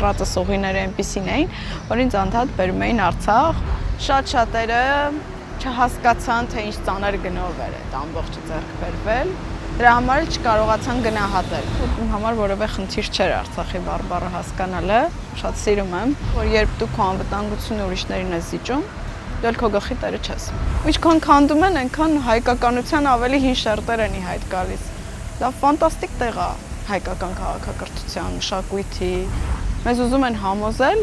ընտրածս ուղիները այնպիսին էին, որ ինձ անդադ բերում էին Արցախ։ Շատ-շատերը չհասկացան, թե ինչ ծանր գնով էր այդ ամբողջը ձեռք բերվել։ Դրա համար էլ չկարողացան գնահատել։ Իմ համար որևէ խնդիր չէր Արցախի բառը հասկանալը, շատ սիրում եմ, որ երբ դու քո անվտանգությունը ուրիշներին ես զիջում, դու էլ քո գլխի տերը չես։ Ինչքան քանդում են, այնքան հայկականության ավելի հին շերտեր են ի հայտ գալիս։ Դա ֆանտաստիկ տեղ է հայկական քաղաքակրթության, մշակույթի։ Մեզ ուզում են համոզել,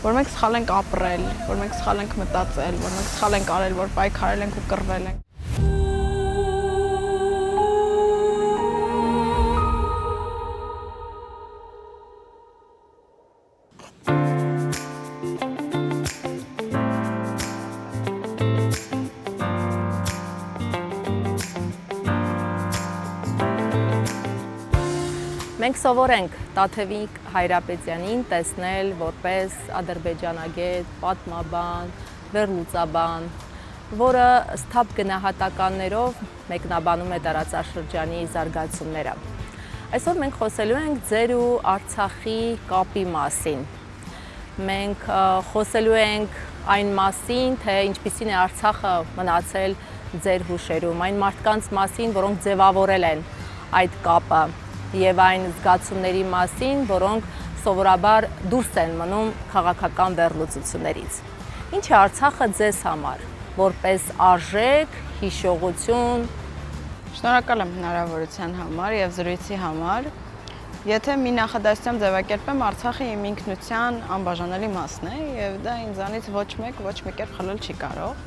որ մենք սխալ ենք ապրել, որ մենք սխալ ենք մտածել, որ մենք սխալ ենք արել, որ պայքարել ենք ու կռվել ենք։ Մենք սովոր ենք Տաթևիկ Հայրապետյանին տեսնել որպես ադրբեջանագետ, պատմաբան, վերլուծաբան, որը սթափ գնահատականներով մեկնաբանում է տարածաշրջանի զարգացումները։ Այսօր մենք խոսելու ենք ձեր ու Արցախի կապի մասին։ Մենք խոսելու ենք այն մասին, թե ինչպիսին է Արցախը մնացել ձեր հուշերում, այն մարդկանց մասին, որոնք ձևավորել են այդ կապը, եւ այն զգացումների մասին, որոնք սովորաբար դուրս են մնում քաղաքական վերլուծություններից։ Ինչ է Արցախը ձեզ համար, որպես արժեք, հիշողություն։ Շնորհակալ եմ հնարավորության համար եւ զրույցի համար։ Եթե մի նախադասությամբ ձևակերպեմ, Արցախը իմ ինքնության անբաժանելի մասն է եւ դա ինձանից ոչ մի կերպ խլել չի կարող։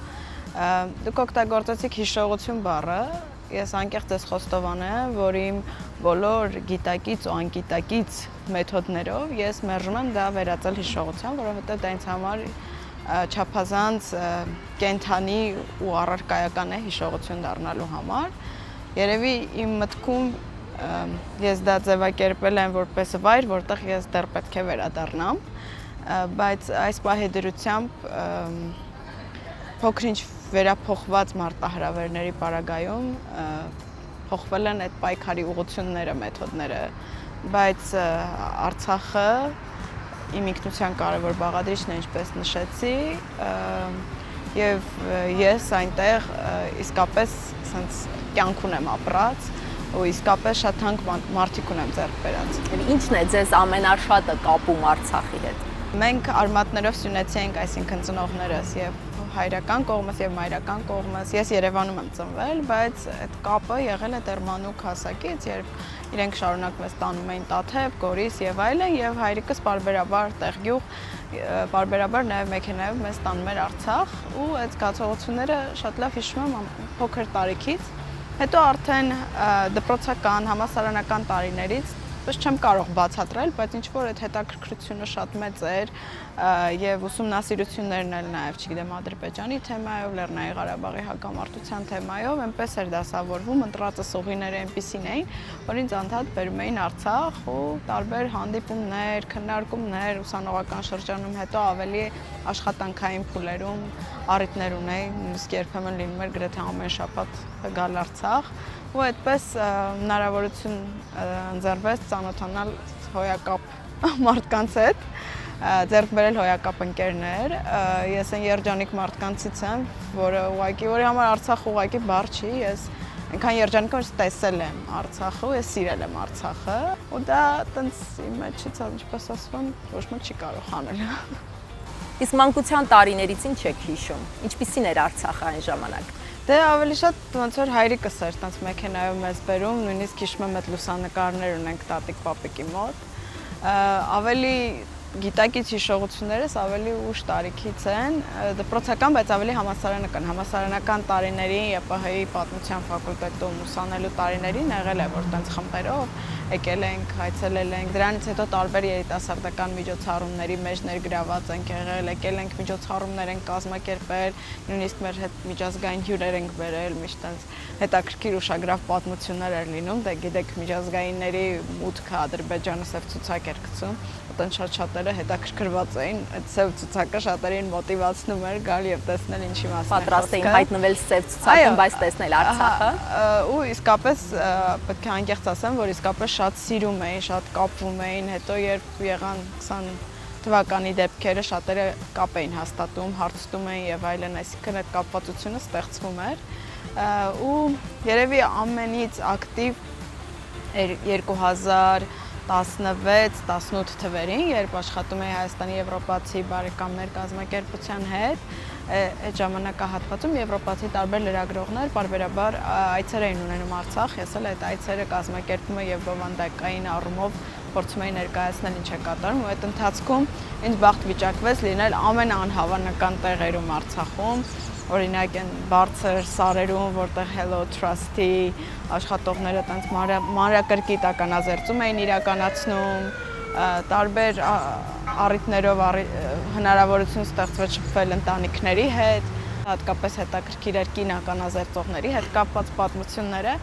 Դուք օգտագործեցիք հիշողություն բառը։ Ես անկեղծ ես խոստովանեմ, որ իմ բոլոր գիտակից ու անգիտակից մեթոդներով ես մերժում եմ դա վերածել հիշողության, որովհետև դա ինձ համար չափազանց կենթանի ու առարկայական է հիշողություն դառնալու համար։ Երևի իմ մտքում ես դա ձևակերպել եմ որպես վայր, որտեղ ես դեռ պետք է վերադառնամ, բայց այս պահի դրությամբ փոքր-ինչ վերափոխված մարտահրավերների պարագայում փոխվել են այդ պայքարի ուղղությունները, մեթոդները, բայց Արցախը իմ ինքնության կարևոր բաղադրիչն է, ինչպես նշեցի, եւ ես այնտեղ իսկապես sense կյանք ունեմ ապրած ու իսկապես շատ թանկ մարդիկ ունեմ ձեռք բերած։ Ինչն է ձեզ ամենաշատը կապում Արցախի հետ։ Մենք արմատներով սյունեցի ենք, այսինքն ծնողներս եւ հայրական կողմս եւ մայրական կողմս։ Ես Երևանում եմ ծնվել, բայց այդ կապը եղել է դեռ մանուկ հասակից, երբ իրենք շարունակ մեզ տանում էին Տաթև, Գորիս եւ այլն, եւ հայրիկս պարբերաբար տեղգյուղ, պարբերաբար նաեւ մեքենայով մեզ տանում էր Արցախ, ու այդ զգացողությունները շատ լավ հիշում եմ փոքր տարիքից։ Հետո արդեն դպրոցական, համալսարանական տարիներից չեմ կարող բացատրել, բայց ինչ որ այդ հետաքրքրությունը շատ մեծ էր եւ ուսումնասիրություններն էլ նաեւ, չգիտեմ, Ադրբեջանի թեմայով, Լեռնային Ղարաբաղի հակամարտության թեմայով, այնպես էր դասավորվում, ընտրածս ուղիները այնպիսին էին, որ ինձ անդադ բերում էին Արցախ ու տարբեր հանդիպումներ, քննարկումներ ուսանողական շրջանում, հետո ավելի աշխատանքային փուլերում առիթներ ունեի, նույնիսկ երբեմն լինում էր գրեթե ամեն շաբաթ գալ Արցախ։ Ու այդպես հնարավորություն ընձեռվեց ծանոթանալ հոյակապ մարդկանց հետ, ձեռք բերել հոյակապ ընկերներ։ Ես այն երջանիկ մարդկանցից եմ, որի համար Արցախ ուղղակի բառ չի, ես այնքան երջանիկ եմ, որ տեսել եմ Արցախը, ես սիրել եմ Արցախը, ու դա տենց իմ մեջից, ինչպես ասում, ոչ ոք չի կարող անել։ Իսկ մանկության տարիներից ինչ եք հիշում։ Ինչպիսին էր Արցախը այն ժամանակ։ Դե ավելի շատ ոնց որ հայրիկս էր տենց մեքենայով մեզ բերում, նույնիսկ հիշում եմ այդ լուսանկարներ ունենք տատիկ պապիկի մոտ։ Ավելի գիտակից հիշողություններս ավելի ուշ տարիքից են, դպրոցական, բայց ավելի համալսարանական տարիներին ԵՊՀ-ի պատմության ֆակուլտետում ուսանելու տարիներին եղել է, որ տենց խմբերով եկել ենք, այցելել ենք, դրանից հետո տարբեր երիտասարդական միջոցառումների մեջ ներգրաված ենք եղել, եկել ենք միջոցառումներ ենք կազմակերպել, նույնիսկ մեր հետ միջազգային հյուրեր ենք բերել, միշտ տենց հետաքրքիր ուշագրավ պատմություններ էր լինում, դե գիտեք միջազգայինների մուտքը Ադրբեջանը սև ցուցակ էր գցում, այդտեղ շատ շատերը հետաքրքրված էին, այդ սև ցուցակը շատերին մոտիվացնում էր գալ եւ տեսնել ինչի մասին է պատրաստ էին հայտնվել սև ցուցակում, բայց տեսնել Արցախը։ Ու իսկապես պետք է անկեղծ ասեմ, որ իսկապես շատ սիրում էին, շատ կապվում էին, հետո երբ եղան 20 թվականի դեպքերը շատերը կապ էին հաստատում, հարցնում էին եւ այլն, այսինքն այդ կապվածությունը ստեղծվում էր ու երևի ամենից ակտիվ 2016-18 թվերին, երբ աշխատում էի Հայաստանի Եվրոպացի բարեկամներ կազմակերպության հետ, այդ ժամանակահատվածում եվրոպացի տարբեր լրագրողներ պարբերաբար այցեր էին ունենում Արցախ, ես էլ այդ այցերը կազմակերպում եմ եւ բովանդակային առումով փորձում էի ներկայացնել ինչ է կատարում, ու այդ ընթացքում ինձ բախտ վիճակվեց լինել ամենաանհավանական տեղերում Արցախում, օրինակ այն բարձր սարերում, որտեղ Hello Trust-ի աշխատողները տենց մանրակրկիտ ականազերծում էին իրականացնում, տարբեր առիթներով հնարավորություն ստեղծվեց շփվել ընտանիքների հետ, հատկապես հետաքրքիր էր կին ականազերծողների հետ կապված պատմությունները,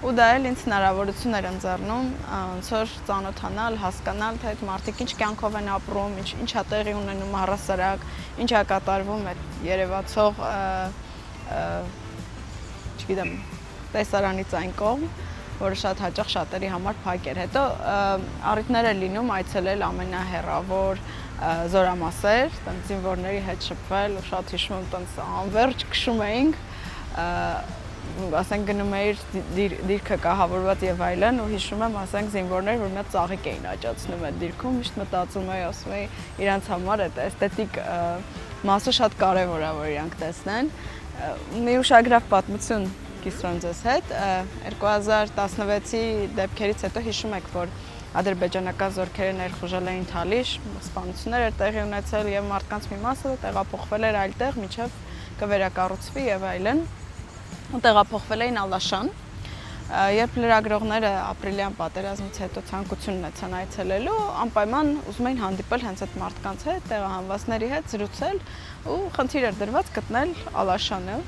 ու դա էլ ինձ հնարավորություն էր ընձեռնում ոնց որ ծանոթանալ, հասկանալ, թե այդ մարդիկ ինչ կյանքով են ապրում, ինչ է տեղի ունենում առհասարակ, ինչ է կատարվում այդ երևացող, չգիտեմ, տեսարանից այն կողմ, որը շատ հաճախ շատերի համար փակ էր։ Հետո առիթներ էր լինում այցելել ամենահեռավոր Զորամասեր, տենց զինվորների հետ շփվել, ու շատ հիշում եմ տենց անverջ քշում էինք, ասենք գնում էիր դիրքը կահավորված եւ այլն, ու հիշում եմ, ասենք զինվորներ, որ մի հատ ծաղիկ էին աճացնում այդ դիրքում, միշտ մտածում էի, ասում էի, իրանց համար այդ էսթետիկ մասը շատ կարեւոր է, որ իրանք տեսնեն։ Մի ուշագրավ պատմություն կիսրեմ ձեզ հետ, 2016-ի դեպքերից հետո հիշում եք, որ ադրբեջանական զորքերը ներխուժել էին Թալիշ, սպանություններ էր տեղի ունեցել եւ մարդկանց մի մասը տեղափոխվել էր այլ տեղ, մինչեւ կվերակառուցվի եւ այլն, ու տեղափոխվել էին Ալաշան։ Երբ լրագրողները ապրիլյան պատերազմից հետո ցանկություն ունեցան այցելելու, անպայման ուզում էին հանդիպել հենց այդ մարդկանց հետ, տեղահանվածների հետ զրուցել, ու խնդիր էր դրված գտնել Ալաշանը։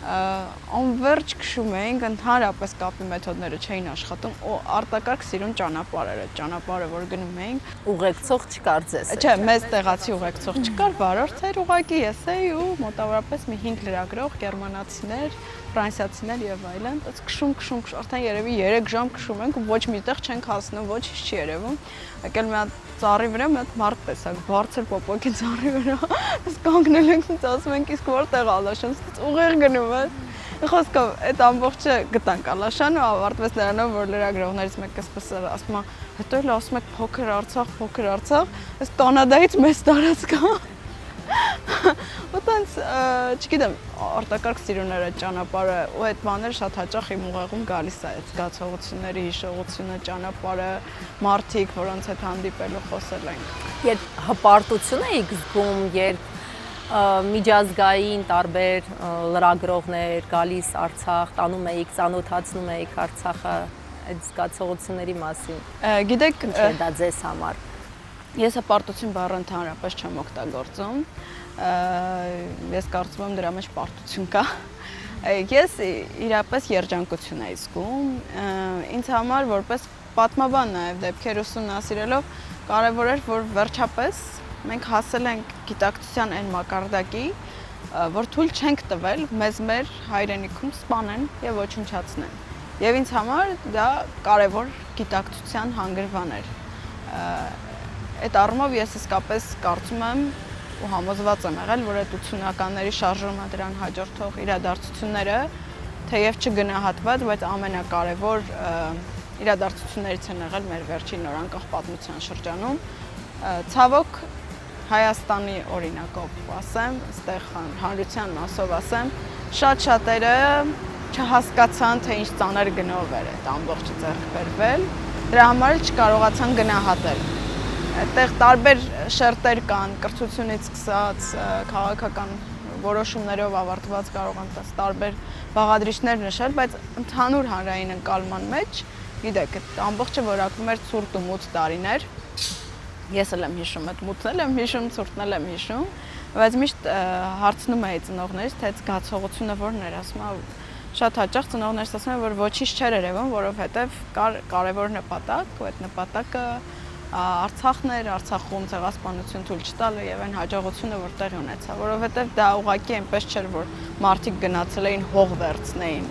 Անverջ քշում էինք, ընդհանրապես կապի մեթոդները չէին աշխատում, ու արտակարգ սիրուն ճանապարհ էր, այդ ճանապարհը որ գնում էինք, ուղեկցող չկար ձեզ։ Չէ, մեծ տեղացի ուղեկցող չկար, վարորդ էր, ուղղակի ես էի ու մոտավորապես մի 5 լրագրող, գերմանացիներ, ֆրանսիացիներ եւ այլն, այդպես քշում, արդեն երևի 3 ժամ քշում ենք ու ոչ միտեղ չենք հասնում, ոչ ինչ չի երևում։ Եկել մի հատ ծառի վրա մի հատ մարդ տեսակ, բարձր պոպոկի ծառի վրա, ես կանգնել ենք, ասում ենք, իսկ որտեղ Ալաշան, ուղիղ գնում է։ Խոսքով, այդ ամբողջը գտանք Ալաշանը, ավարտվեց նրանով, որ լրագրողներից մեկը ասում է, հետո էլ ասում եք փոքր Արցախ, այս Կանադայից մեծ տարածք է։ Ու տենց, չգիտեմ, արտակարգ սիրուներ այդ ճանապարհը, ու այդ բաները շատ հաճախ իմ ուղեղում գալիս է, այդ զգացողությունների հիշողությունը, ճանապարհը, մարդիկ, որոնց հետ հանդիպելու խոսել ենք։ Երբ հպարտություն եք զգում, երբ միջազգային տարբեր լրագրողներ գալիս Արցախ, տանում էիք, ծանոթացնում էիք Արցախը, այդ զգացողությունների մասին։ Գիտեք, ինչ է դա ձեզ համար։ Ես հպարտություն բառը ընդհանրապես չեմ օգտագործում։ Ես կարծում եմ դրա մեջ պարտություն կա։ Ես իրապես երջանկություն եմ զգում։ Ինձ համար որպես պատմաբան նաև դեպքեր ուսումնասիրելով կարևոր էր, որ վերջապես մենք հասել ենք գիտակցության այն մակարդակի, որ թույլ չենք տվել մեզ մեր հայրենիքում սպանեն եւ ոչնչացնեն։ Եվ ինձ համար դա կարևոր գիտակցության հանգրվան էր։ Այդ առումով ես իսկապես կարծում եմ ու համոզված եմ եղել, որ այդ 80-ականների շարժումը դրան հաջորդող իրադարձությունները, թեև չգնահատված, բայց ամենակարևոր իրադարձություններից են եղել մեր վերջին նորանկախ պատմության շրջանում։ Ցավոք Հայաստանի օրինակով ասեմ, այստեղ հանրության մասով ասեմ, շատ-շատերը չհասկացան, թե ինչ ծանր գնով էր այդ ամբողջը ձեռք բերվել, դրա համար էլ չկարողացան գնահատել։ Այդտեղ տարբեր շերտեր կան, կրթությունից սկսած, քաղաքական որոշումներով ավարտված կարող են տարբեր բաղադրիչներ նշել, բայց ընդհանուր հանրային ընկալման մեջ, գիտեք, այդ ամբողջը որակվում էր ցուրտ ու մութ տարիներ։ Ես էլ եմ հիշում, այդ մութն էլ եմ հիշում, ցուրտն էլ եմ հիշում, բայց միշտ հարցնում էի ծնողներից, թե այդ զգացողությունը որն էր, ասում եմ, շատ հաճախ ծնողներս ասում են, որ ոչինչ չէր երևում, որովհետև կար կարևոր նպատակ, ու այդ նպատակը Արցախն էր, Արցախում ցեղասպանություն թույլ չտալը եւ այն հաջողությունը որ տեղի ունեցավ, որովհետեւ դա ուղղակի այնպես չէր, որ մարդիկ գնացել էին հող վերցնեին։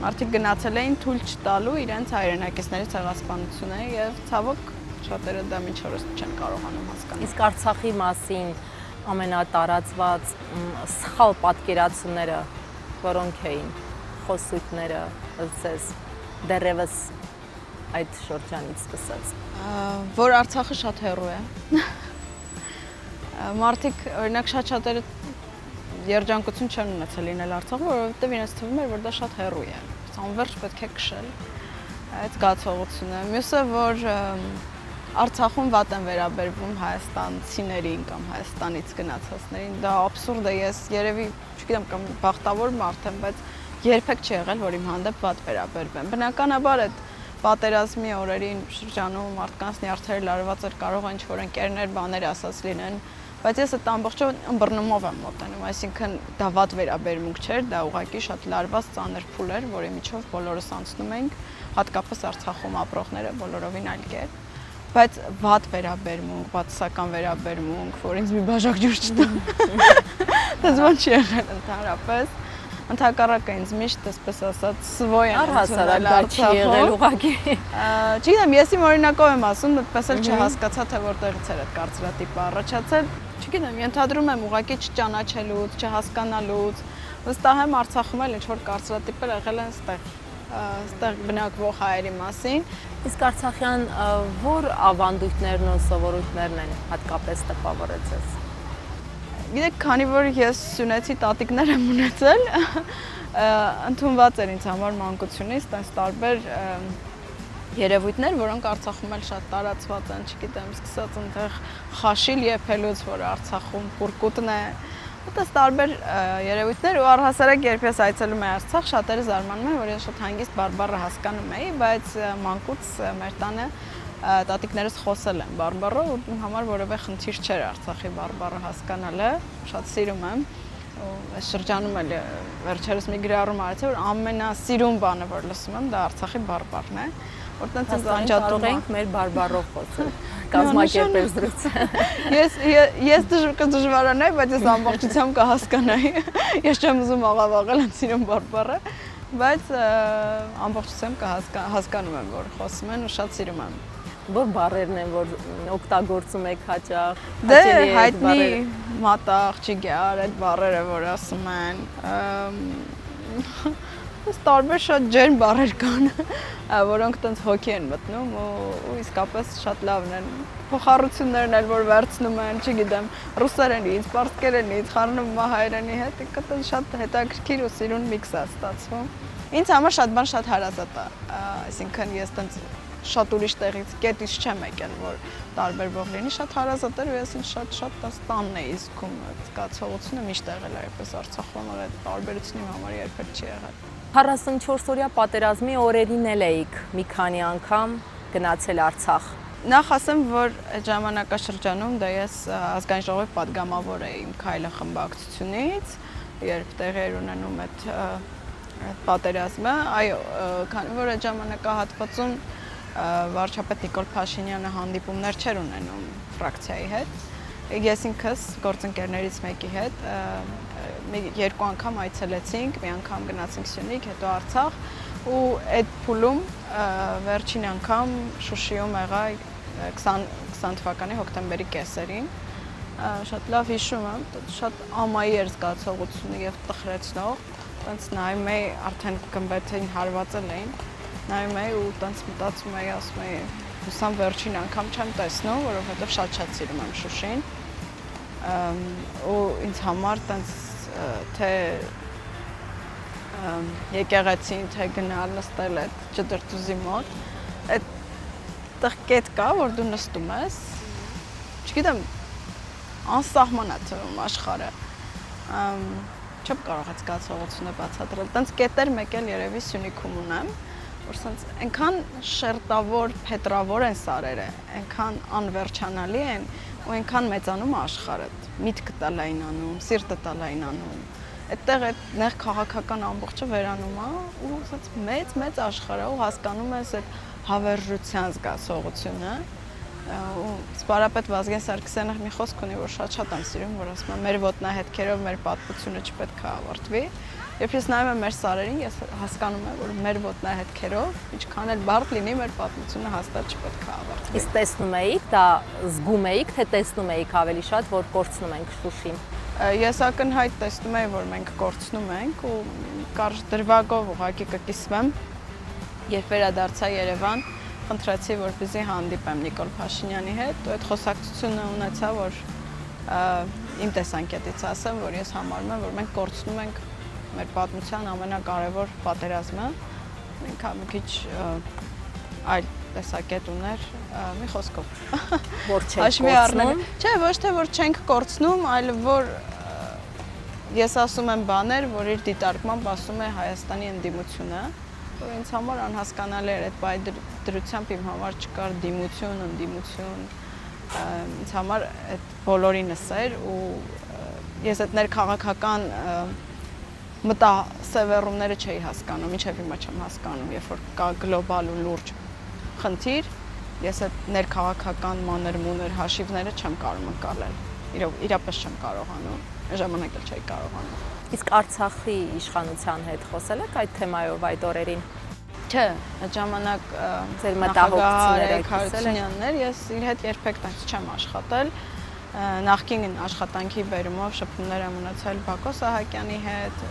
Մարդիկ գնացել էին թույլ չտալու իրենց հայրենակիցների ցեղասպանությունը եւ ցավոք շատերը դա մինչ օրս չեն կարողանում հասկանալ։ Իսկ Արցախի մասին ամենատարածված սխալ պատկերացումները որոնք էին խոսույթները ըստ դեռևս այդ շրջանից սկսած որ Արցախը շատ հեռու է մարդիկ օրինակ շատերը երջանկություն չեն ունեցել լինել Արցախում որովհետև իրենց թվում էր որ դա շատ հեռու է անverջ պետք է քշել այդ զգացողությունը մյուսը որ Արցախում վատ են վերաբերվում հայաստանցիներին կամ Հայաստանից գնացածներին դա աբսուրդ է ես երևի չգիտեմ կամ բախտավոր մարդ եմ բայց երբեք չի եղել որ իմ հանդեպ վատ վերաբերվեն բնականաբար այդ պատերազմի օրերին շրջանում մարդկանց նյարդերը լարված էր կարող է ինչ-որ ընկերներ բաներ ասած լինեն բայց ես այդ ամբողջը ըմբռնումով եմ մոտենում այսինքն դա վատ վերաբերմունք չէր դա ուղղակի շատ լարված ծանր փուլ էր որի միջով բոլորս անցնում ենք հատկապես Արցախում ապրողները բոլորովին այլ կերպ բայց վատ վերաբերմունք, բացասական վերաբերմունք, որ ինձ մի բաժակ ջուր չտան։ Դες ոնց չի եղել ընդհանրապես։ Ընդհակառակը ինձ միշտ այսպես ասած սվոյ են առհասարակ դա չի եղել ուղղակի։ Չգիտեմ, ես իմ օրինակով եմ ասում, այդպես էլ չհասկացա թե որտեղից էր այդ կարծրատիպը առաջացել։ Չգիտեմ, ենթադրում եմ ուղղակի չճանաչելուց, չհասկանալուց։ Վստահ եմ Արցախում էլ ինչ որ կարծրատիպեր եղել են այստեղ բնակվող հայերի մասին։ Իսկ արցախյան որ ավանդույթներն ու սովորույթներն են հատկապես տպավորեցես։ Գիտեք, քանի որ ես սյունեցի տատիկներ եմ ունեցել, ընդունված էր ինձ համար մանկությունից, տես տարբեր երևույթներ, որոնք Արցախում էլ շատ տարածված են, չգիտեմ, սկսած այնտեղ խաշիլ եփելուց, որ Արցախում պուրկուտն է, այդպես տարբեր երևույթներ ու առհասարակ երբ ես այցելում եմ Արցախ, շատերը զարմանում են, որ ես շատ հանգիստ բարբառը հասկանում էի, բայց մանկուց մեր տանը տատիկներս խոսել են բարբառը ու իմ համար որևէ խնդիր չէր Արցախի բարբառը հասկանալը, շատ սիրում եմ ու այս շրջանում էլ վերջերս մի գրառում արեցի, որ ամենասիրուն բանը, որ լսում եմ, դա Արցախի բարբառն է, որտեղ ինձ անջատում ենք մեր բարբառով խոսել, կազմակերպել զրույցը։ Ես դժվարանայի, բայց ես ամբողջությամբ կհասկանայի։ Ես չեմ ուզում աղավաղել այն սիրուն բարբառը, բայց ամբողջությամբ կհասկանում եմ, որ խոսում են ու շատ սիրում եմ։ Որ բառերն են, որ օգտագործում եք հաճախ։ Դե հայտնի մատաղ, ճիգար, այդ բառերը, որ ասում են։ Այս տարբեր շատ ջերմ բառեր կան, որոնք տենց հոգի են մտնում ու իսկապես շատ լավն են։ Փոխառություններն էլ որ վերցնում են, չգիտեմ, ռուսերենից, պարսկերենից, խառնում հայերենի հետ, դա շատ հետաքրքիր ու սիրուն միքս է ստացվում։ Ինձ համար շատ բան շատ հարազատ է, այսինքն ես տենց շատ ուրիշ տեղից կետից չեմ եկել, որ տարբերվող լինի, շատ հարազատ էր ու ես ինձ շատ տանն էի զգում, այդ զգացողությունը միշտ եղել է, այդպես Արցախում այդ տարբերությունը իմ համար երբեք չի եղել։ 44-օրյա պատերազմի օրերին էլ էիք մի քանի անգամ գնացել Արցախ։ Նախ ասեմ, որ այդ ժամանակաշրջանում դա ես ազգային ժողովի պատգամավոր էի իմ քայլը խմբակցությունից, երբ տեղի էր ունենում այդ պատերազմը, այո, քանի որ այդ ժամանակահատվածում վարչապետ Նիկոլ Փաշինյանը հանդիպումներ չէր ունենում ֆրակցիայի հետ։ Ես ինքս գործընկերներից մեկի հետ երկու անգամ այցելեցինք, մի անգամ գնացինք Սյունիք, հետո Արցախ ու այդ փուլում վերջին անգամ Շուշիում եղա 20 թվականի հոկտեմբերի կեսերին։ Շատ լավ հիշում եմ, շատ ամայի էր զգացողությունը եւ տխրեցնող, տենց նայում էի արդեն գմբեթին հարվածել էին, նայում էի ու տենց մտածում էի, ասում էի, հուսամ վերջին անգամ չեմ տեսնում, որովհետեւ շատ սիրում եմ Շուշին։ Ու ինձ համար տենց թե եկեղեցին, թե գնալ նստել այդ ջդրտուզի մոտ, այդտեղ կետ կա, որ դու նստում ես, չգիտեմ, անսահման է թվում աշխարհը, չեմ կարող այդ զգացողությունը բացատրել, տենց կետեր մեկ էլ երևի Սյունիքում ունեմ, որ սենց այնքան շերտավոր, փետրավոր են սարերը, այնքան անվերջանալի են ու այնքան մեծանում է աշխարհը, միտքը տալայնանում, սիրտը տալայնանում, այդտեղ այդ նեղ քաղաքական ամբողջը վերանում է ու սենց մեծ աշխարհ է ու հասկանում ես այդ հավերժության զգացողությունը, ու սպարապետ Վազգեն Սարգսյանը մի խոսք ունի, որ շատ եմ սիրում, որ ասում է մեր ոտնահետքերով մեր պատմությունը չպետք է ավարտվի։ Երբ ես նայում եմ մեր սարերին, ես հասկանում եմ, որ մեր ոտնահետքերով ինչքան էլ բարդ լինի, մեր պատմությունը հաստատ չպետք է ավարտվի։ Իսկ տեսնում էիք, դա զգում էիք, թե տեսնում էիք ավելի շատ, որ կորցնում ենք Շուշին։ Ես ակնհայտ տեսնում եմ, որ մենք կորցնում ենք ու կարճ դրվագով ուղղակի կկիսվեմ, երբ վերադարձա Երևան, խնդրեցի, որպեսզի հանդիպեմ Նիկոլ Փաշինյանի հետ, ու այդ խոսակցությունը ունեցա, որ իմ տեսանկյունից ասեմ, որ ես համարում եմ, որ մենք կորցնում ենք մեր պատմության ամենակարևոր պատերազմը, մենք մի քիչ այլ տեսակետ ուներ, մի խոսքով։ Որ չենք կորցնում։ Չէ, ոչ թե որ չենք կորցնում, այլ որ ես ասում եմ բաներ, որ իր դիտարկմամբ ասում է Հայաստանի ընդդիմությունը, որ ինձ համար անհասկանալի էր, այդ բայդրությամբ իմ համար չկար դիմություն, ընդդիմություն, ինձ համար այդ բոլորինս էր ու ես այդ ներքաղաքական մտասևեռումները չէի հասկանում, մինչև հիմա չեմ հասկանում, երբ որ կա գլոբալ ու լուրջ խնդիր, ես այդ ներքաղաքական մանր-մուներ հաշիվները չեմ կարող ընկալել, իրապես չեմ կարողանում, ժամանակ էլ չէի կարողանում։ Իսկ Արցախի իշխանության հետ խոսել եք այդ թեմայով այդ օրերին։ Չէ, այդ ժամանակ ձեր մտահոգությունները Հարությունյաններ, ես իր հետ երբեք տենց չեմ աշխատել։ Նախկին աշխատանքի բերումով շփումներ եմ ունեցել Բակո Սահակյանի հետ,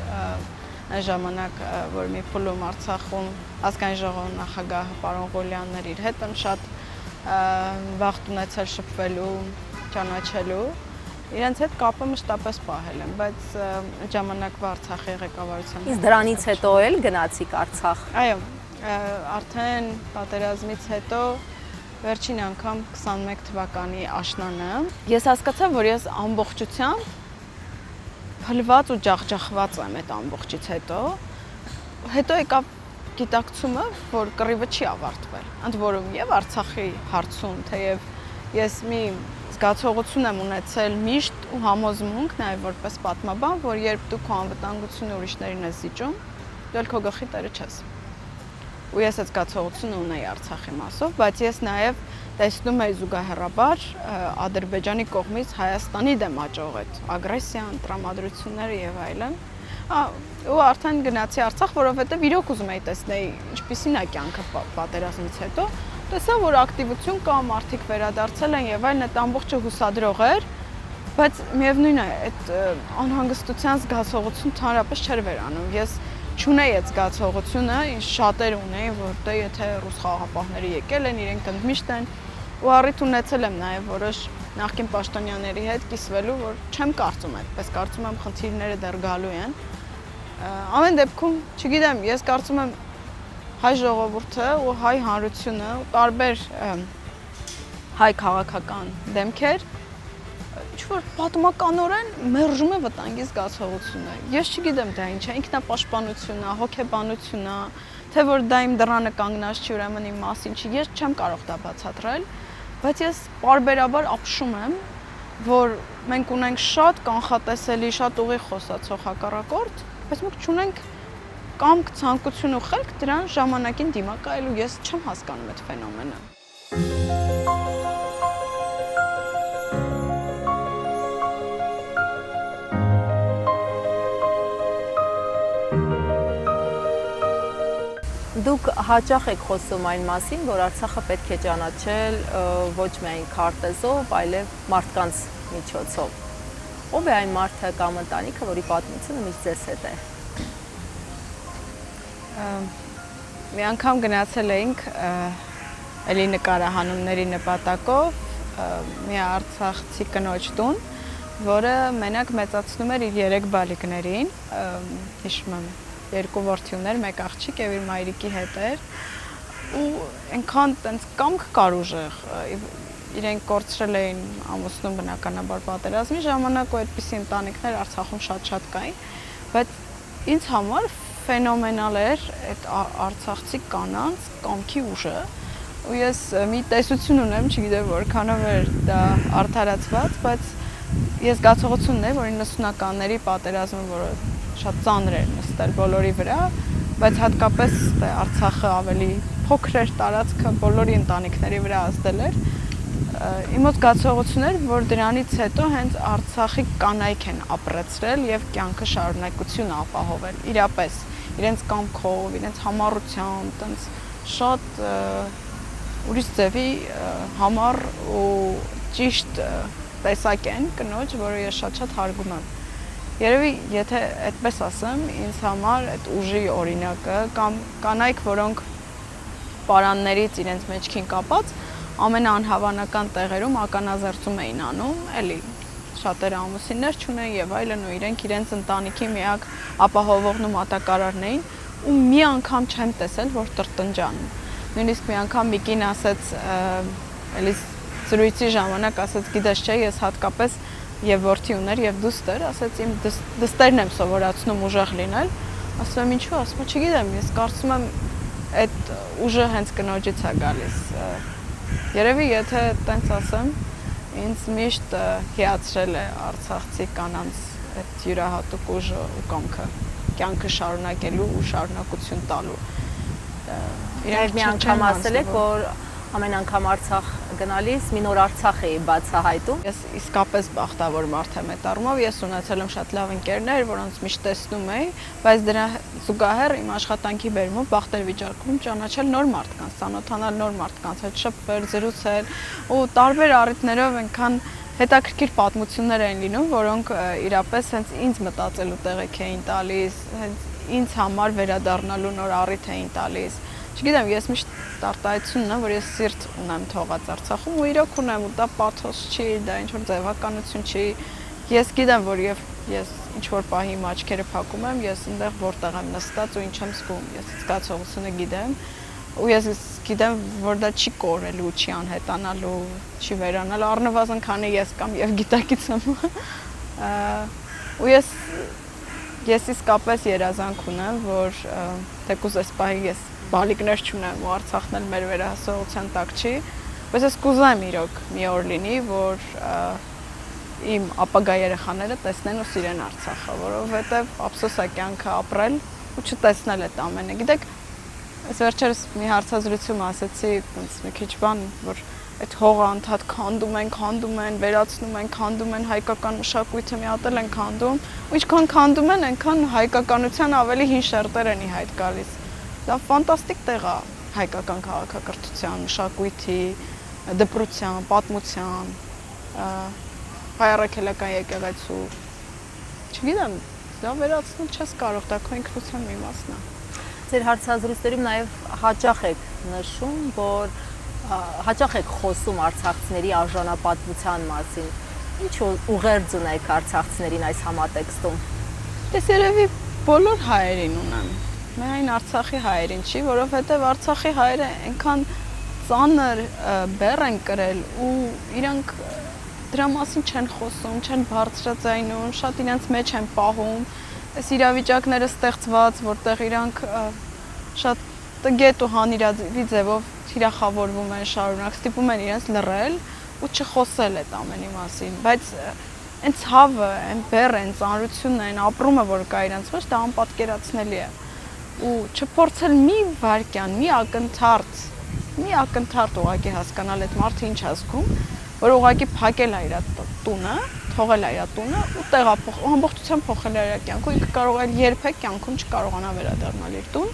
այն ժամանակ, որ մի փուլում Արցախում ազգային ժողովի նախագահ պարոն Ղուլյանն էր, իր հետ եմ շատ վաղ ունեցել շփվելու, ճանաչելու։ Իրենց հետ կապը մշտապես պահել եմ, բայց ժամանակվա Արցախի ղեկավարության։ Իսկ դրանից հետո էլ գնացիք Արցախ։ Այո, արդեն պատերազմից հետո վերջին անգամ 21 թվականի աշնանը ես հասկացա, որ ես ամբողջությամբ փլված ու ջախջախված եմ այդ ամբողջից հետո եկավ գիտակցումը, որ կռիվը չի ավարտվել։ Ընդ որում եւ Արցախի հարցում, թեև ես մի զգացողություն եմ ունեցել միշտ ու համոզմունք նաեւ որպես պատմաբան, որ երբ դու քո անվտանգությունը ուրիշներին ես զիջում, դու քո գլխի տերը չես։ Ու ես այդ զգացողությունը ունեի Արցախի մասով, բայց ես նաև տեսնում էի զուգահեռաբար Ադրբեջանի կողմից Հայաստանի դեմ աճող այդ ագրեսիան, տրամադրությունները եւ այլն։ Ու արդեն գնացի Արցախ, որովհետեւ իրոք ուզում էի տեսնել ինչպիսին է կյանքը պատերազմից հետո։ Տեսա, որ ակտիվություն կա, մարդիկ վերադարձել են եւ այլն, այդ ամբողջը հուսադրող էր, բայց միևնույն է, այդ անհանգստության զգացողություն ցարապես չէր վերանում։ Ես չունեի այդ զգացողությունը, ինչ շատեր ունեին, որտեղ եթե ռուս խաղաղապահները եկել են, իրենք ընդմիշտ են, ու առիթ ունեցել եմ նաև որոշ նախկին պաշտոնյաների հետ կիսվելու, որ չեմ կարծում այդպես, կարծում եմ խնդիրները դեռ գալու են։ Ամեն դեպքում, չգիտեմ, ես կարծում եմ հայ ժողովուրդը ու հայ հանրությունը ու տարբեր հայ քաղաքական դեմքեր ինչ-որ պատմականորեն մերժում է վտանգի զգացողությունը։ Ես չգիտեմ դա ինչ է, ինքնապաշտպանություն է, հոգեբանություն է, թե որ դա իմ դռանը կանգնած չի, ուրեմն իմ մասին չի, ես չեմ կարող դա բացատրել, բայց ես պարբերաբար ապշում եմ, որ մենք ունենք շատ կանխատեսելի, շատ ուղիղ խոսացող հակառակորդ, բայց մենք չունենք կամք, ցանկություն ու խելք դրան ժամանակին դիմակայելու, ես չեմ հասկանում այդ ֆենոմենը։ Դուք հաճախ եք խոսում այն մասին, որ Արցախը պետք է ճանաչել ոչ միայն քարտեզով, այլև մարդկանց միջոցով։ Ո՞վ է այն մարդը կամ ընտանիքը, որի պատմությունը միշտ ձեզ հետ է։ Մի անգամ գնացել էինք էլի նկարահանումների նպատակով մի արցախցի կնոջ տուն, որը մենակ մեծացնում էր իր 3 բալիկներին, հիշում եմ 2 որդիներ, 1 աղջիկ եւ իր մայրիկի հետ էր ու այնքան տենց կամք կար ուժեղ իրենք կորցրել էին ամուսնուն բնականաբար պատերազմի ժամանակ ու այդպիսի ընտանիքներ Արցախում շատ կային, բայց ինձ համար ֆենոմենալ էր այդ արցախցի կանանց կամքի ուժը ու ես մի տեսություն ունեմ, չգիտեմ որքանով էր դա արդարացված, բայց ես զգացողություն ունեի, որ 90-ականների պատերազմը, որը շատ ծանր էր նստել բոլորի վրա, բայց հատկապես Արցախը ավելի փոքր էր տարածքը, բոլորի ընտանիքների վրա ազդել էր, Իմ մոտ զգացողություններ, որ դրանից հետո հենց Արցախի կանայք են ապրեցրել եւ կյանքը շարունակություն ապահովել, իրապես, իրենց կամքով, իրենց համառությամբ, տենց շատ ուրիշ ձևի համառ ու ճիշտ տեսակ են կնոջ, որը ես շատ հարգում եմ։ Երևի, եթե այդպես ասեմ, ինձ համար այդ ուժի օրինակը կամ կանայք, որոնք պարաններից իրենց մեջքին կապած ամենաանհավանական տեղերում ականազերծում էին անում, էլի շատերը ամուսիններ չունեն եւ այլն ու իրենց ընտանիքի միակ ապահովողն ու մատակարարն էին ու մի անգամ չեմ տեսել, որ տրտնջան։ Նույնիսկ մի անգամ մի կին ասեց, էլի զրույցի ժամանակ ասեց, գիտես չէ, ես հատկապես եւ որդի ուներ եւ դուստր, ասեց իմ դստերն եմ սովորացնում ուժեղ լինել, ասում եմ ինչու, ասում եմ չգիտեմ, ես կարծում եմ այդ ուժը հենց կնոջից է գալիս։ Երևի եթե տենց ասեմ, ինձ միշտ հիացրել է արցախցի կանանց այդ յուրահատուկ ուժը ու կամքը, կյանքը շարունակելու ու շարունակություն տալու։ Իրենք մի անգամ ասել եք, որ ամեն անգամ Արցախ գնալիս մի նոր Արցախ էի բացահայտում։ Ես իսկապես բախտավոր մարդ եմ այդ առումով, ես ունեցել եմ շատ լավ ընկերներ, որոնց միշտ տեսնում էի, բայց դրա զուգահեռ իմ աշխատանքի բերումով բախտեր վիճակում ճանաչել նոր մարդկանց, ծանոթանալ նոր մարդկանց հետ շփվել, զրուցել ու տարբեր առիթներով այնքան հետաքրքիր պատմություններ էին լինում, որոնք իրապես հենց ինձ մտածելու տեղիք էին տալիս, հենց ինձ համար վերադառնալու նոր առիթ էին տալիս։ Չգիտեմ, ես միշտ արտահայտությունն է, որ ես սիրտ ունեմ թողած Արցախում ու իրոք ունեմ ու դա պաթոս չի, դա ինչ-որ ձևականություն չի։ Ես գիտեմ, որ ես ինչ-որ պահի իմ աչքերը փակում եմ, ես այնտեղ որտեղ եմ նստած ու ինչ եմ զգում, ես զգացողությունը գիտեմ ու ես գիտեմ, որ դա չի կորելու, չի անհետանալու, չի վերանալու, առնվազն քանի ես կամ եւ գիտակից եմ։ Ու ես իսկապես երազանք ունեմ, որ թեկուզ այս պահի ես բալիկներ չունեմ ու Արցախն էլ մեր վերահսողության տակ չի, բայց ես կուզեմ իրոք մի օր լինի, որ իմ ապագա երեխաները տեսնեն ու սիրեն Արցախը, որովհետև ափսոս է կյանքը ապրել ու չտեսնել այդ ամենը։ Գիտեք, այս վերջերս մի հարցազրույցում ասեցի, մի քիչ բան, որ այդ հողը անդադ քանդում են, վերացնում են, քանդում են, հայկական մշակույթը մի հատ են քանդում, ու ինչքան քանդում են, այնքան հայկականության ավելի հին շերտեր են ի հայտ գալիս։ Դա ֆանտաստիկ տեղ է հայկական քաղաքակրթության, մշակույթի, դպրության, պատմության, հայ առաքելական եկեղեցու։ Չգիտեմ, դա վերացնել չես կարող, դա քո ինքնության մի մասն է։ Ձեր հարցազրույցներում նաև հաճախ եք նշում, որ հաճախ եք խոսում արցախցիների արժանապատվության մասին։ Ինչ ուղերձ ունեք արցախցիներին այս համատեքստում։ Ես երևի բոլոր հայերին ունեմ։ Միայն Արցախի հայերին չի, որովհետև Արցախի հայերը այնքան ծանր բեռ են կրել ու իրանք դրա մասին չեն խոսում, չեն բարձրաձայնում, շատ իրենց մեջ են պահում։ Այս իրավիճակները ստեղծված, որտեղ իրանք շատ տգետ ու հանիրավի ձևով թիրախավորվում են, շարունակ ստիպում են իրենց լռել ու չխոսել այդ ամենի մասին, բայց այն ցավը, այն բեռը, այն ծանրությունն, այն ապրումը, որ կա իրենց մեջ, դա անպատկերացնելի է։ Ու չփորձել մի վայրկյան, մի ակնթարթ ուղղակի հասկանալ այդ մարդը ինչ է զգում, որ ուղղակի փակել է իր տունը, թողել է իր տունը ու տեղափոխել, ամբողջությամբ փոխել է իր կյանքը, ինքը կարող է երբեք կյանքում չկարողանա վերադառնալ իր տուն։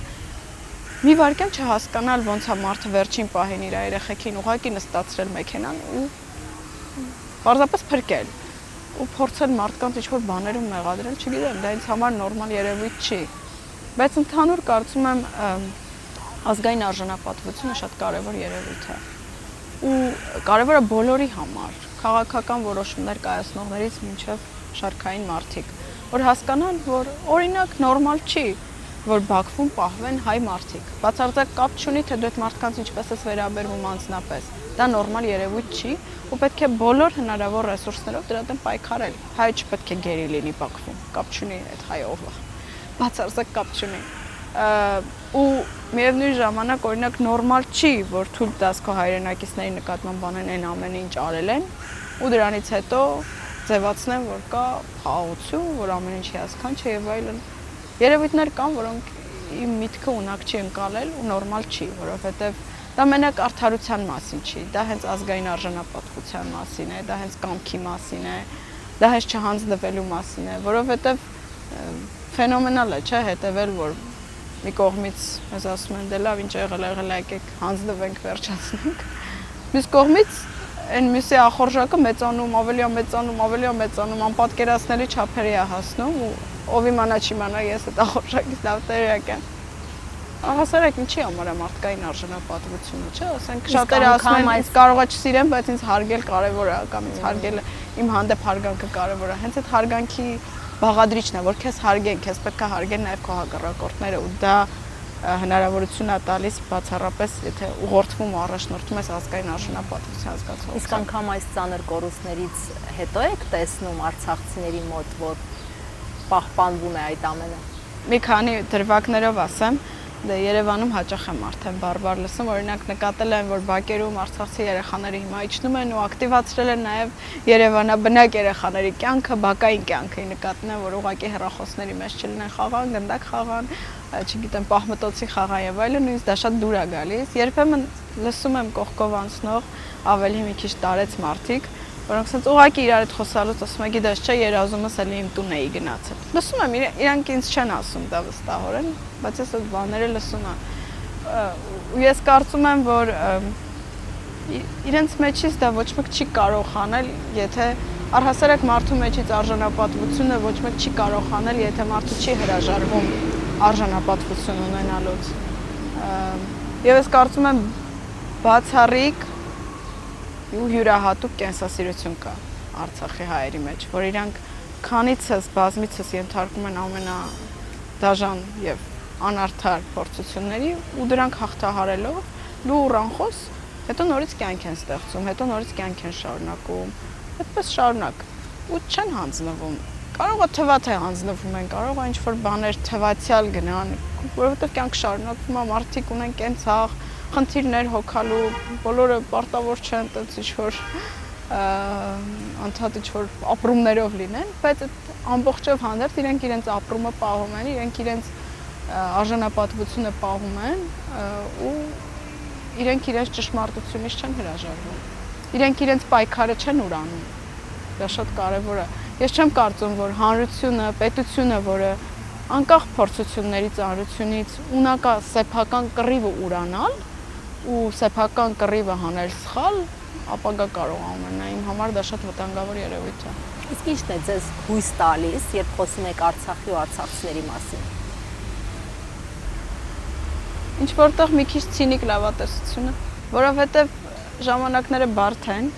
Մի վայրկյան չհասկանալ ոնց է մարդը վերջին պահին իր երեխեքին ուղղակի նստացրել մեքենան ու պարզապես փրկել ու փորձել մարդկանց ինչ-որ բաներում մեղադրել, չգիտեմ, դա ինձ համար նորմալ երևույթ չի։ Բայց ընդհանուր կարծում եմ ազգային արժանապատվությունը շատ կարևոր երևույթ է։ Ու կարևոր է բոլորի համար, քաղաքական որոշումներ կայացնողներից մինչև շարքային մարդիկ, որ հասկանան, որ օրինակ նորմալ չի, որ Բաքվում պահվեն հայ մարդիկ։ Բացարձակ կապ չունի, թե դու այդ մարդկանց ինչպես ես վերաբերվում անձնապես։ Դա նորմալ երևույթ չի ու պետք է բոլոր հնարավոր ռեսուրսներով դրա դեմ պայքարել։ Հայը չպետք է գերի լինի Բաքվում, կապ չունի այդ հայով։ Բացարձակ կապ չունի։ Ու միևնույն ժամանակ օրինակ նորմալ չի, որ թույլ տաս քո հայրենակիցների նկատմամբ բանեն այն ամենը ինչ արել են ու դրանից հետո ձևացնեն, որ կա խաղաղություն, որ ամեն ինչ հիասքանչ է եւ այլն։ Երևույթներ կան, որոնք իմ միտքը ունակ չի ընկալել ու նորմալ չի, որովհետև դա մենակ արդարության մասին չի, դա հենց ազգային արժանապատվության մասին է, դա հենց կամքի մասին է, դա հենց չհանձնվելու մասին է, որովհետև ֆենոմենալ է, չէ, հետևել, որ մի կողմից մեզ ասում են, դե լավ, ինչ եղել է, եկեք հանձնվենք, վերջացնենք։ Մյուս կողմից այն մյուսի ախորժակը մեծանում, ավելի մեծանում, անպատկերացնելի չափերի է հասնում ու ով իմանա չիմանա, ես այդ ախորժակից լավ տեղյակ եմ։ Առհասարակ ինչի համար է մարդկային արժանապատվությունը, չէ՞, ասենք շատերը ասում են, ինձ կարող է չսիրեն, բայց ինձ հարգել կարևոր է, կամ ինձ հարգելը իմ հանդեպ հարգանքը կարևոր է։ Հենց այդ հարգանքի բաղադրիչն է, որ քեզ հարգեն, քեզ պետք է հարգեն նաև քո հակառակորդները ու դա հնարավորություն է տալիս բացառապես, եթե ուղղորդվում ու առաջնորդվում ես ազգային արժանապատվության զգացողությամբ։ Իսկ անգամ այս ծանր կորուստներից հետո եք տեսնում արցախցիների մոտ, որ պահպանվում է այդ ամենը։ Մի քանի դրվագներով ասեմ, դե Երևանում հաճախ եմ արդեն բարբար լսում, օրինակ նկատել եմ, որ բակերում արցախցի երեխաները հիմա իջնում են ու ակտիվացրել են նաև երևանաբնակ երեխաների կյանքը, բակային կյանքը, նկատում եմ, որ ուղղակի հեռախոսների մեջ չլինեն խաղան, գնդակ խաղան, չգիտեմ, պահմտոցի խաղան եւ այլն, ինձ դա շատ դուր է գալիս։ Երբեմն լսում եմ կողքով անցնող ավելի մի քիչ տարեց մարդիկ, որոնք ասած ուղղակի իրար հետ խոսալուց ասում են, գիտես, չէ, երազումս էլի իմ տուն էի գնացել։ Լսում եմ, իրանք ինձ չեն ասում դա վստահորեն, բայց ես այդ բաները լսում եմ։ Ու ես կարծում եմ, որ իրենց մեջից դա ոչ մեկ չի կարող անել, եթե առհասարակ մարդու մեջից արժանապատվությունը ոչ մեկ չի կարող անել, եթե մարդը չի հրաժարվում արժանապատվություն ունենալուց։ Եվ ես կարծում եմ բացառիկ ու յուրահատուկ կենսասիրություն կա Արցախի հայերի մեջ, որ իրանք քանիցս, բազմիցս ենթարկում են ամենադաժան եւ անարդար փորձությունների ու դրանք հաղթահարելով լուր անխոս, հետո նորից կյանք են ստեղծում, հետո նորից կյանք են շարունակում, այդպես շարունակ ու չեն հանձնվում։ Կարող է թվա թե հանձնվում են, կարող է ինչ-որ բաներ թվացial գնան, որովհետեւ կյանք շարունակվում է, մարդիկ ունեն կենցաղ, խնդիրներ հոգալու, բոլորը պարտավոր չեն այդպես ինչ-որ անդադ ինչ-որ ապրումներով լինեն, բայց այդ ամբողջով հանդերձ իրենք իրենց ապրումը պահում են, իրենք իրենց արժանապատվությունը պահում են ու իրենք իրենց ճշմարտությունից չեն հրաժարվում։ Իրենք իրենց պայքարը չեն ուրանում։ Դա շատ կարևոր է։ Ես չեմ կարծում, որ հանրությունը, պետությունը, որը անկախ փորձություններից, ծանրությունից ունակա սեփական կռիվը ուրանալ ու սեփական կռիվը հանել սխալ, ապագա կարող ունենա։ Իմ համար դա շատ վտանգավոր երևույթ է։ Իսկ ի՞նչն է ձեզ հույս տալիս, երբ խոսում եք Արցախի ու արցախցիների մասին։ Ինչ որտեղ մի քիչ ցինիկ լավատեսությունը, որովհետև ժամանակները բարդ են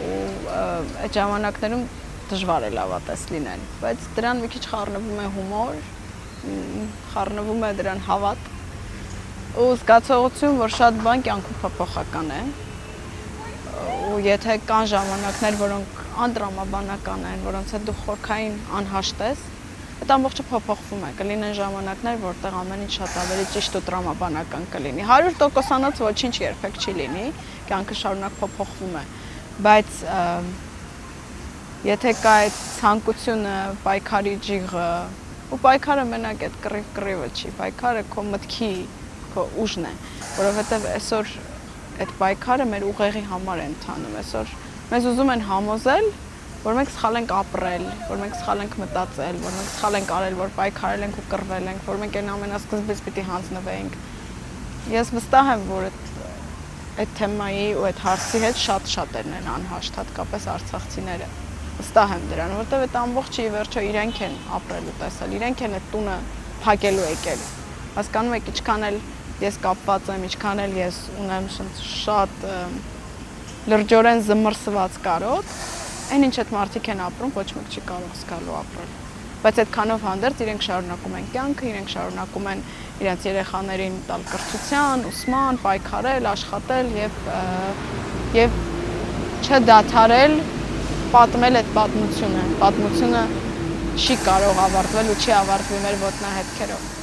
ու այդ ժամանակներում դժվար է լավատես լինել, բայց դրան մի քիչ խառնվում է հումոր, խառնվում է դրան հավատ ու զգացողություն, որ շատ բան կյանքում փոփոխական է ու եթե կան ժամանակներ, որոնք անտրամաբանական են, որոնց հետ դու խորքային անհաշտ ես, այդ ամբողջը փոփոխվում է, կլինեն ժամանակներ, որտեղ ամեն ինչ շատ ավելի ճիշտ ու տրամաբանական կլինի։ 100%-անոց ոչինչ երբեք չի լինի, կյանքը շարունակ փոփոխվում է, բայց եթե կա այդ ցանկությունը, պայքարի ջիղը, ու պայքարը մենակ այդ կռիվը չի, պայքարը քո մտքի, քո ուժն է, որովհետև այսօր այդ պայքարը մեր ուղեղի համար է ընթանում, այսօր մեզ ուզում են համոզել, որ մենք սխալ ենք ապրել, որ մենք սխալ ենք մտածել, որ մենք սխալ ենք արել, որ պայքարել ենք ու կռվել ենք, որ մենք այն ամենասկզբից պիտի հանձնվենք։ Ես վստահ եմ, որ այդ թեմայի ու այդ հարցի հետ շատ-շատերն են անհաշտ, հատկապես արցախցիները։ Վստահ եմ դրան, որովհետև այդ ամբողջը ի վերջո իրենք են ապրել ու տեսել, իրենք են այդ տունը փակելու եկել։ Հասկանում եք, ինչքան էլ ես կապված եմ, ինչքան էլ ես ունեմ շատ լրջորեն զմռսված կարոտ, այն ինչ այդ մարդիկ են ապրում, ոչ մեկ չի կարող զգալու ապրել։ Բայց այդքանով հանդերձ իրենք շարունակում են կյանքը, իրենք շարունակում են իրենց երեխաներին տալ կրթության, ուսման, պայքարել, աշխատել եւ չդադարել պատմել այդ պատմությունը։ Պատմությունը չի կարող ավարտվել ու չի ավարտվի մեր ոտնահետքերով։